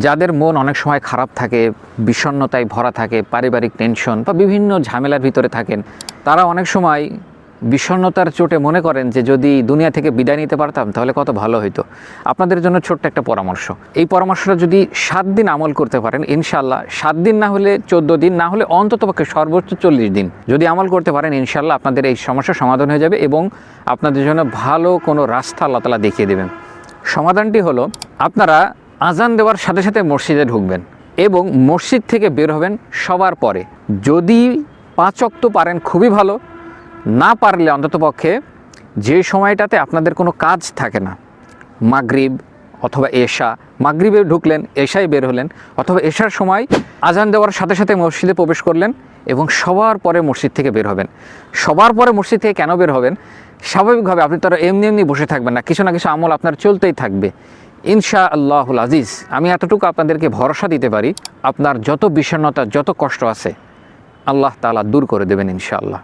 যাদের মন অনেক সময় খারাপ থাকে, বিষণ্ণতায় ভরা থাকে, পারিবারিক টেনশন বা বিভিন্ন ঝামেলার ভিতরে থাকেন, তারা অনেক সময় বিষণ্ণতার চোটে মনে করেন যে যদি দুনিয়া থেকে বিদায় নিতে পারতাম তাহলে কত ভালো হতো। আপনাদের জন্য ছোট্ট একটা পরামর্শ, এই পরামর্শটা যদি 7 দিন আমল করতে পারেন, ইনশাল্লাহ 7 দিন না হলে 14 দিন, না হলে অন্ততপক্ষে সর্বোচ্চ 40 দিন যদি আমল করতে পারেন, ইনশাল্লাহ আপনাদের এই সমস্যার সমাধান হয়ে যাবে এবং আপনাদের জন্য ভালো কোনো রাস্তা আল্লাহ তাআলা দেখিয়ে দেবেন। সমাধানটি হলো, আপনারা আজান দেওয়ার সাথে সাথে মসজিদে ঢুকবেন এবং মসজিদ থেকে বের হবেন সবার পরে। যদি 5 ওয়াক্ত পারেন খুবই ভালো, না পারলে অন্ততপক্ষে যে সময়টাতে আপনাদের কোনো কাজ থাকে না, মাগরিব অথবা এশা, মাগরিবে ঢুকলেন, এশায় বের হলেন, অথবা এশার সময় আজান দেওয়ার সাথে সাথে মসজিদে প্রবেশ করলেন এবং সবার পরে মসজিদ থেকে বের হবেন। সবার পরে মসজিদ থেকে কেন বের হবেন? স্বাভাবিকভাবে আপনি তো আর এমনি বসে থাকবেন না, কিছু না কিছু আমল আপনার চলতেই থাকবে ইনশাআল্লাহুল আজিজ। আমি এতটুকু আপনাদেরকে ভরসা দিতে পারি, আপনার যত বিষণ্ণতা, যত কষ্ট আছে আল্লাহ তাআলা দূর করে দেবেন ইনশাআল্লাহ।